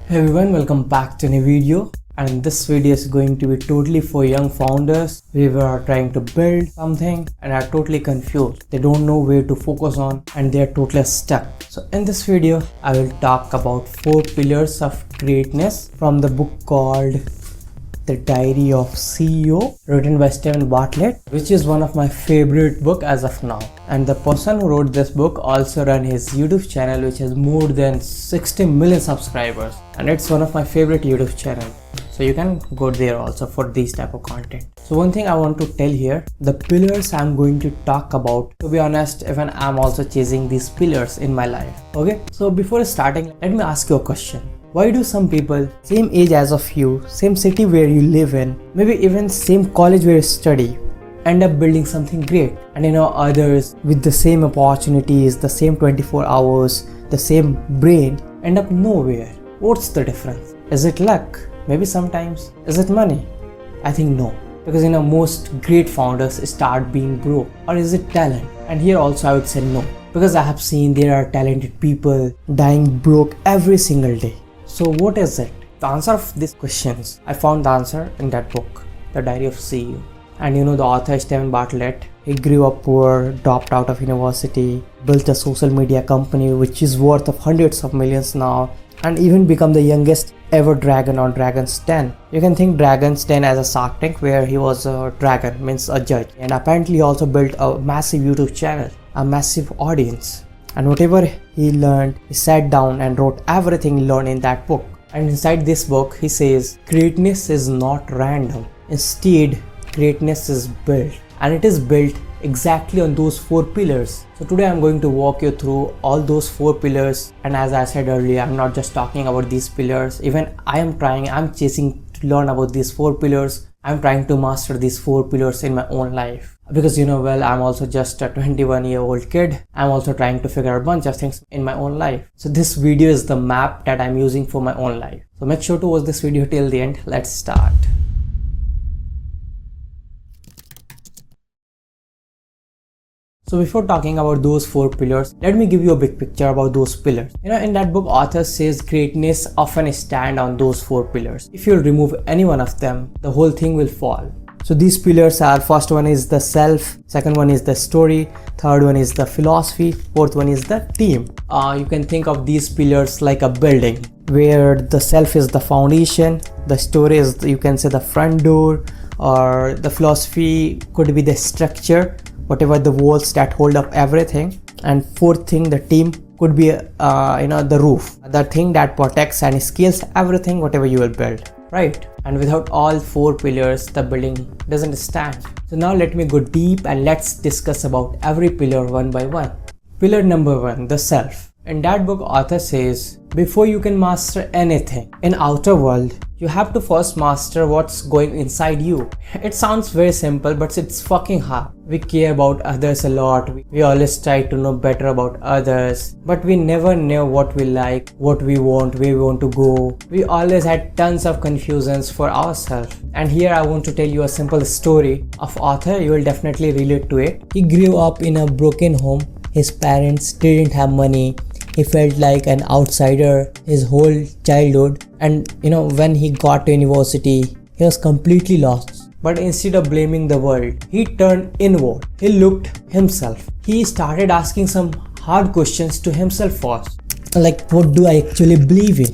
Hey everyone, welcome back to a new video, and this video is going to be totally for young founders who are trying to build something and are totally confused. They don't know where to focus on and they are totally stuck. So in this video I will talk about 4 pillars of greatness from the book called The Diary of CEO, written by Bartlett, which is one of my favorite book as of now. And the person who wrote this book also run his YouTube channel, which has more than 60 million subscribers, and it's one of my favorite YouTube channel. So you can go there also for these type of content. So one thing I want to tell here, the pillars I'm going to talk about, to be honest, even I'm also chasing these pillars in my life. Okay, so before starting, let me ask you a question. Why do some people, same age as of you, same city where you live in, maybe even same college where you study, end up building something great, and others with the same opportunities, the same 24 hours, the same brain, end up nowhere? What's the difference? Is it luck? Maybe sometimes. Is it money? I think no, because most great founders start being broke. Or is it talent? And here also I would say no, because I have seen there are talented people dying broke every single day. So what is it? The answer of these questions, I found the answer in that book, The Diary of CEO. And the author Bartlett, he grew up poor, dropped out of university, built a social media company which is worth of hundreds of millions now, and even become the youngest ever dragon on Dragon's Den. You can think Dragon's Den as a Shark Tank where he was a dragon, means a judge. And apparently he also built a massive YouTube channel, a massive audience. And whatever he learned, he sat down and wrote everything he learned in that book. And inside this book, he says, greatness is not random. Instead, greatness is built. And it is built exactly on those 4 pillars. So today I'm going to walk you through all those 4 pillars. And as I said earlier, I'm not just talking about these pillars. Even I'm chasing to learn about these 4 pillars. I'm trying to master these 4 pillars in my own life. Because I'm also just a 21-year-old kid. I'm also trying to figure out a bunch of things in my own life. So this video is the map that I'm using for my own life. So make sure to watch this video till the end. Let's start. So before talking about those 4 pillars, let me give you a big picture about those pillars. In that book, author says greatness often stands on those 4 pillars. If you remove any one of them, the whole thing will fall. So these pillars are, first one is the self, second one is the story, third one is the philosophy, fourth one is the team. You can think of these pillars like a building where the self is the foundation, the story is, you can say, the front door, or the philosophy could be the structure, whatever the walls that hold up everything, and fourth thing, the team, could be the roof, the thing that protects and scales everything whatever you will build, right? And without all 4 pillars, the building doesn't stand. So now let me go deep and let's discuss about every pillar one by one. Pillar number 1, the self. In that book, author says, before you can master anything in outer world, you have to first master what's going inside you. It sounds very simple, but it's fucking hard. We care about others a lot. We always try to know better about others, but we never know what we like, what we want, where we want to go. We always had tons of confusions for ourselves. And here I want to tell you a simple story of author. You will definitely relate to it. He grew up in a broken home. His parents didn't have money. He felt like an outsider his whole childhood, and when he got to university, he was completely lost. But instead of blaming the world, he turned inward. He looked himself. He started asking some hard questions to himself first. Like, what do I actually believe in?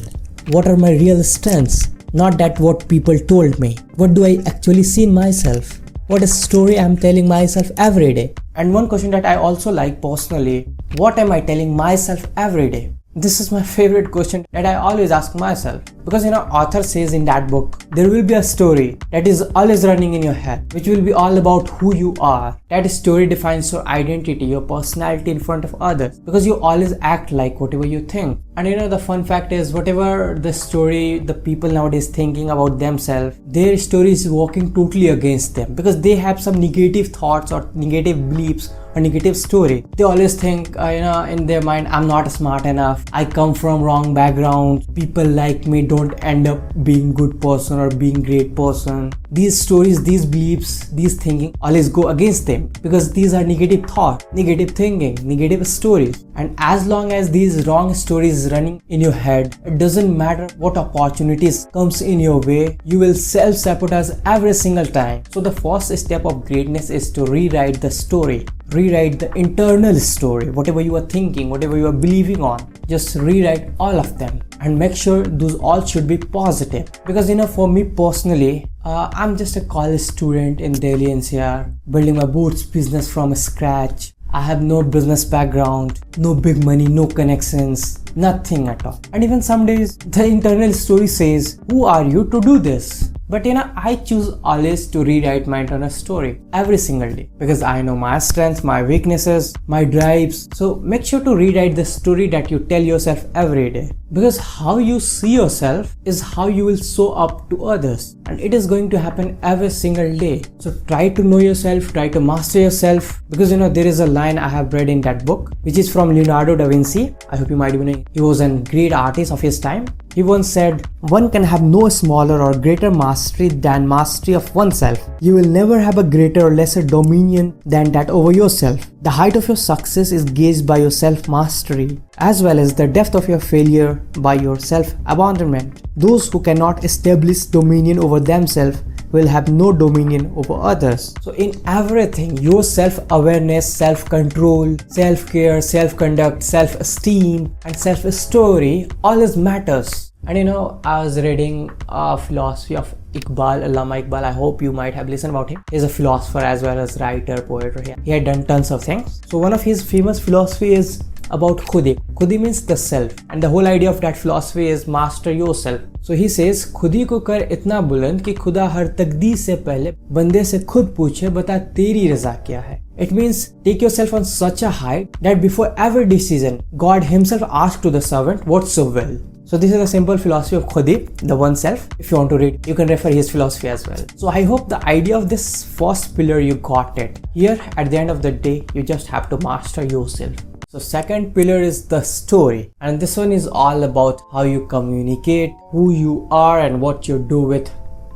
What are my real strengths? Not that what people told me. What do I actually see in myself? What is story I'm telling myself every day? And one question that I also like personally, what am I telling myself every day? This is my favorite question that I always ask myself, because author says in that book, there will be a story that is always running in your head, which will be all about who you are. That story defines your identity, your personality in front of others, because you always act like whatever you think. And the fun fact is, whatever the story the people nowadays thinking about themselves, their story is working totally against them, because they have some negative thoughts or negative beliefs or negative story. They always think, in their mind, I'm not smart enough, I come from wrong background, people like me don't end up being good person or being great person. These stories, these beliefs, these thinking always go against them, because these are negative thought, negative thinking, negative stories. And as long as these wrong stories running in your head, it doesn't matter what opportunities comes in your way, you will self-sabotage every single time. So the first step of greatness is to rewrite the story. Rewrite the internal story, whatever you are thinking, whatever you are believing on, just rewrite all of them and make sure those all should be positive. Because for me personally, I'm just a college student in Delhi NCR, building my boots business from scratch. I have no business background, no big money, no connections, nothing at all. And even some days the internal story says, who are you to do this? But I choose always to rewrite my internal story every single day, because I know my strengths, my weaknesses, my drives. So make sure to rewrite the story that you tell yourself every day, because how you see yourself is how you will show up to others, and it is going to happen every single day. So try to know yourself, try to master yourself, because there is a line I have read in that book which is from Leonardo da Vinci. I hope you might be knowing. He was a great artist of his time. He once said, one can have no smaller or greater mastery than mastery of oneself. You will never have a greater or lesser dominion than that over yourself. The height of your success is gauged by your self-mastery, as well as the depth of your failure by your self-abandonment. Those who cannot establish dominion over themselves will have no dominion over others. So in everything, your self-awareness, self-control, self-care, self-conduct, self-esteem and self-story always matters. And I was reading a philosophy of Allama Iqbal. I hope you might have listened about him. He's a philosopher as well as writer, poet. He had done tons of things. So one of his famous philosophy is about Khudi. Khudi means the self, and the whole idea of that philosophy is master yourself. So he says, खुदी को कर इतना बुलंद कि खुदा हर तकदीर से पहले बंदे से खुद पूछे बता तेरी रजा क्या है. It means take yourself on such a height that before every decision, God himself asks to the servant, what's your will? So this is a simple philosophy of Khudi, the oneself. If you want to read, you can refer his philosophy as well. So I hope the idea of this first pillar, you got it. Here at the end of the day, you just have to master yourself. So second pillar is the story, and this one is all about how you communicate, who you are and what you do with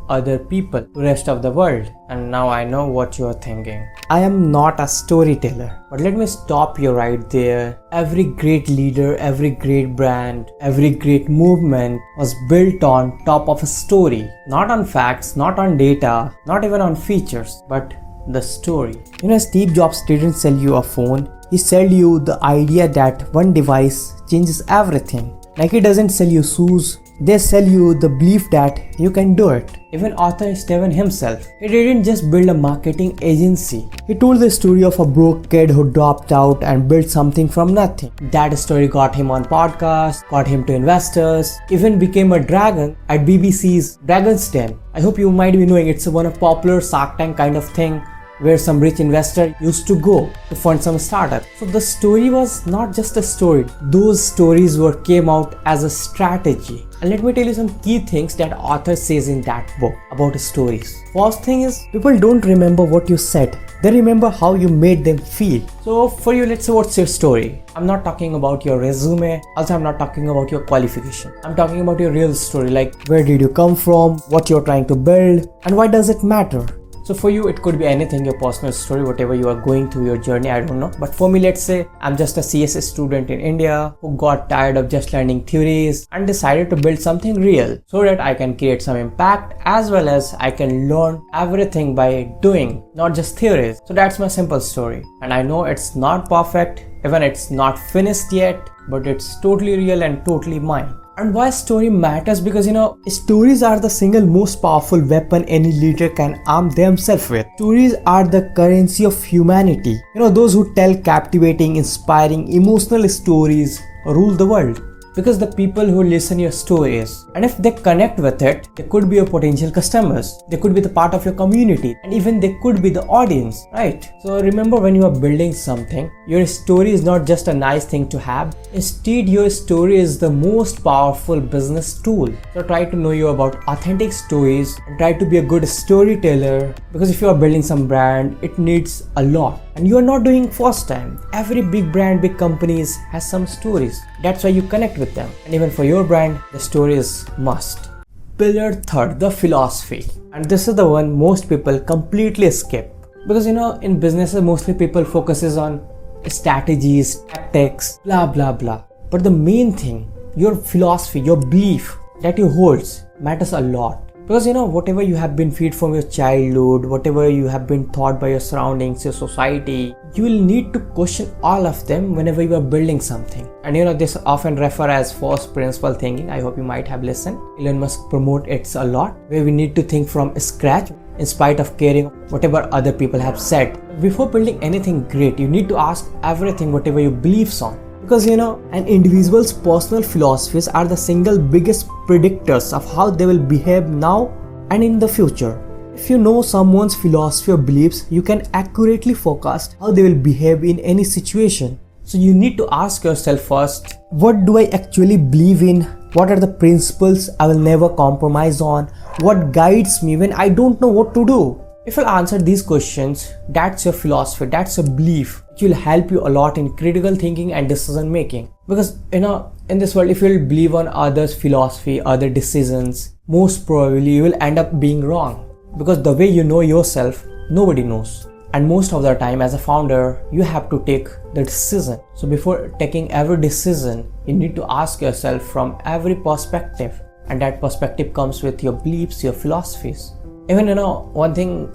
other people, the rest of the world. And now I know what you are thinking. I am not a storyteller, but let me stop you right there. Every great leader, every great brand, every great movement was built on top of a story. Not on facts, not on data, not even on features, but the story. Steve Jobs didn't sell you a phone. He sold you the idea that one device changes everything. Nike doesn't sell you shoes. They sell you the belief that you can do it. Even author Steven himself, he didn't just build a marketing agency. He told the story of a broke kid who dropped out and built something from nothing. That story got him on podcasts, got him to investors, even became a dragon at BBC's Dragon's Den. I hope you might be knowing it's one of popular Shark Tank kind of thing, where some rich investor used to go to fund some startup. So the story was not just a story. Those stories came out as a strategy. And let me tell you some key things that author says in that book about stories. First thing is, people don't remember what you said. They remember how you made them feel. So for you, let's say, what's your story? I'm not talking about your resume. Also, I'm not talking about your qualification. I'm talking about your real story, like where did you come from, what you're trying to build, and why does it matter? So for you, it could be anything, your personal story, whatever you are going through, your journey, I don't know. But for me, let's say I'm just a CS student in India who got tired of just learning theories and decided to build something real so that I can create some impact as well as I can learn everything by doing, not just theories. So that's my simple story. And I know it's not perfect, even it's not finished yet, but it's totally real and totally mine. And why story matters? Because stories are the single most powerful weapon any leader can arm themselves with. Stories are the currency of humanity. Those who tell captivating, inspiring, emotional stories rule the world. Because the people who listen your stories, and if they connect with it, they could be your potential customers, they could be the part of your community, and even they could be the audience, right? So remember, when you are building something, your story is not just a nice thing to have. Instead, your story is the most powerful business tool. So try to know you about authentic stories and try to be a good storyteller, because if you are building some brand, it needs a lot. And you are not doing first time. Every big brand, big companies has some stories. That's why you connect with with them. And even for your brand, the story is must. Pillar third, the philosophy. And this is the one most people completely skip. Because in businesses, mostly people focuses on strategies, tactics, blah blah blah. But the main thing, your philosophy, your belief that you holds matters a lot. Because whatever you have been fed from your childhood, whatever you have been taught by your surroundings, your society, you will need to question all of them whenever you are building something. And this often refer as first principle thinking. I hope you might have listened. Elon Musk promote it a lot, where we need to think from scratch in spite of caring whatever other people have said. Before building anything great, you need to ask everything whatever you believes on. Because an individual's personal philosophies are the single biggest predictors of how they will behave now and in the future. If you know someone's philosophy or beliefs, you can accurately forecast how they will behave in any situation. So you need to ask yourself first, what do I actually believe in? What are the principles I will never compromise on? What guides me when I don't know what to do? If you'll answer these questions, that's your philosophy, that's your belief. It will help you a lot in critical thinking and decision making. Because in this world, if you'll believe on others' philosophy, other decisions, most probably you will end up being wrong. Because the way you know yourself, nobody knows. And most of the time as a founder, you have to take the decision. So before taking every decision, you need to ask yourself from every perspective. And that perspective comes with your beliefs, your philosophies. Even one thing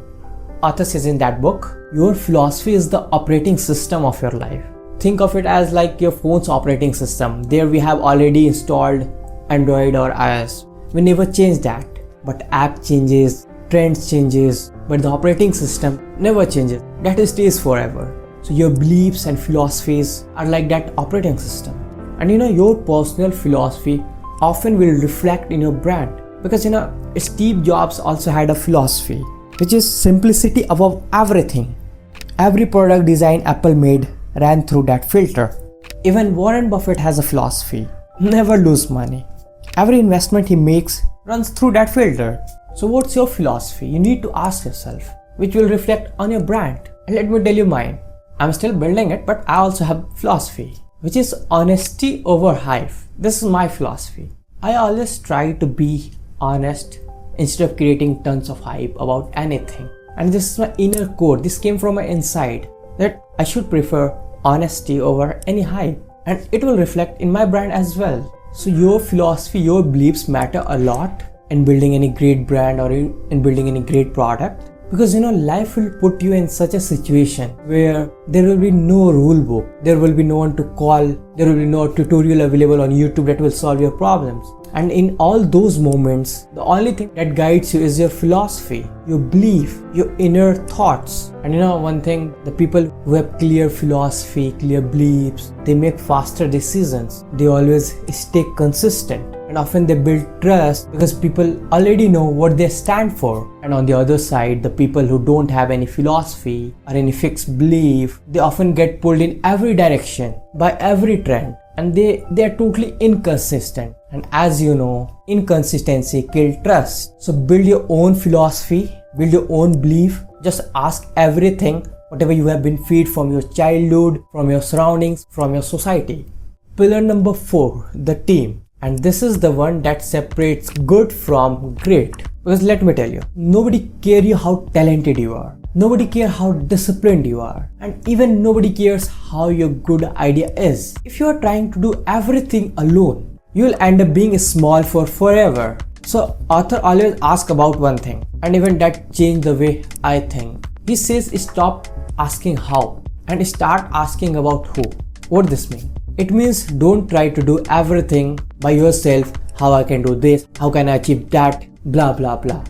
author says in that book, your philosophy is the operating system of your life. Think of it as like your phone's operating system. There we have already installed Android or iOS. We never change that. But app changes, trends changes, but the operating system never changes. That stays forever. So your beliefs and philosophies are like that operating system. And your personal philosophy often will reflect in your brand. Because Steve Jobs also had a philosophy, which is simplicity above everything. Every product design Apple made ran through that filter. Even Warren Buffett has a philosophy, never lose money. Every investment he makes runs through that filter. So what's your philosophy? You need to ask yourself, which will reflect on your brand. And let me tell you mine. I'm still building it, but I also have philosophy, which is honesty over hype. This is my philosophy. I always try to be honest instead of creating tons of hype about anything. And this is my inner core. This came from my inside, that I should prefer honesty over any hype, and it will reflect in my brand as well. So your philosophy, your beliefs matter a lot in building any great brand or in building any great product. Because life will put you in such a situation where there will be no rule book, there will be no one to call, there will be no tutorial available on YouTube that will solve your problems. And in all those moments, the only thing that guides you is your philosophy, your belief, your inner thoughts. And one thing, the people who have clear philosophy, clear beliefs, they make faster decisions. They always stay consistent. And often they build trust because people already know what they stand for. And on the other side, the people who don't have any philosophy or any fixed belief, they often get pulled in every direction by every trend. And they are totally inconsistent. And as you know, inconsistency kills trust. So build your own philosophy, build your own belief. Just ask everything, whatever you have been fed from your childhood, from your surroundings, from your society. Pillar number 4, the team. And this is the one that separates good from great. Because let me tell you, nobody cares you how talented you are. Nobody cares how disciplined you are. And even nobody cares how your good idea is. If you are trying to do everything alone, you will end up being small for forever. So author always asks about one thing, and even that changed the way I think. He says stop asking how and start asking about who. What this means? It means don't try to do everything by yourself. How I can do this, how can I achieve that, blah blah blah.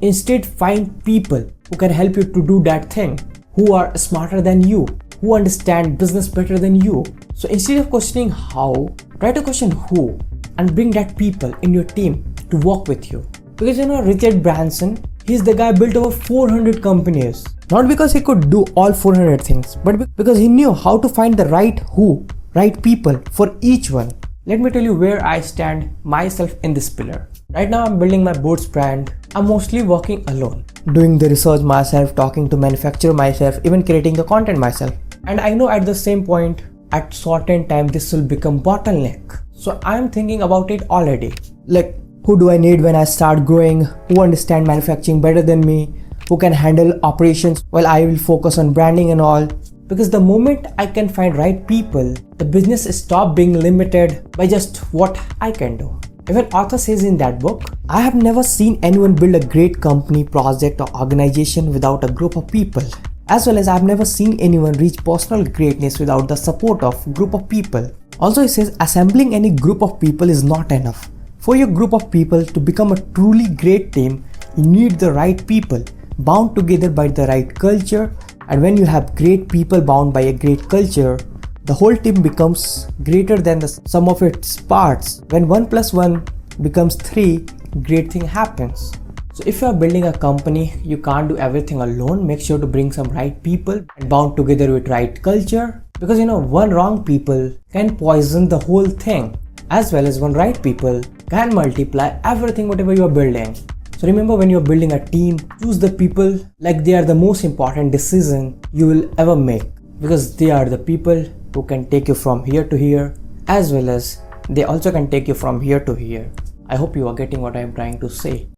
Instead, find people who can help you to do that thing, who are smarter than you, who understand business better than you. So instead of questioning how, try to question who and bring that people in your team to work with you. Because Richard Branson, he's the guy built over 400 companies. Not because he could do all 400 things, but because he knew how to find the right who, right people for each one. Let me tell you where I stand myself in this pillar. Right now I'm building my boots brand. I'm mostly working alone, doing the research myself, talking to manufacturer myself, even creating the content myself. And I know at the same point, at certain time this will become bottleneck. So I'm thinking about it already. Like, who do I need when I start growing? Who understand manufacturing better than me? Who can handle operations while I will focus on branding and all? Because the moment I can find right people, the business stop being limited by just what I can do. Even author says in that book, I have never seen anyone build a great company, project or organization without a group of people. As well as I've never seen anyone reach personal greatness without the support of a group of people. Also, he says assembling any group of people is not enough. For your group of people to become a truly great team, you need the right people, bound together by the right culture. And when you have great people bound by a great culture, the whole team becomes greater than the sum of its parts. When 1 plus 1 becomes 3, great thing happens. So if you are building a company, you can't do everything alone. Make sure to bring some right people and bound together with right culture. Because one wrong people can poison the whole thing, as well as one right people can multiply everything whatever you are building. So remember, when you're building a team, choose the people like they are the most important decision you will ever make, because they are the people who can take you from here to here, as well as they also can take you from here to here. I hope you are getting what I am trying to say.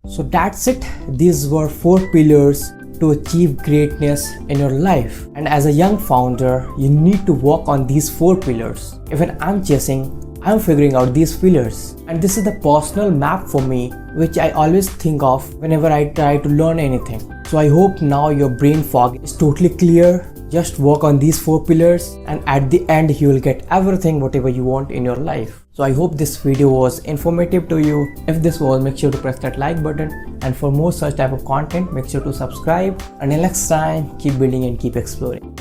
So that's it. These were 4 pillars to achieve greatness in your life. And as a young founder, you need to work on these 4 pillars. Even I'm figuring out these pillars. And this is the personal map for me, which I always think of whenever I try to learn anything. So I hope now your brain fog is totally clear. Just work on these 4 pillars and at the end you will get everything whatever you want in your life. So I hope this video was informative to you. If this was, make sure to press that like button, and for more such type of content, make sure to subscribe. Until next time, keep building and keep exploring.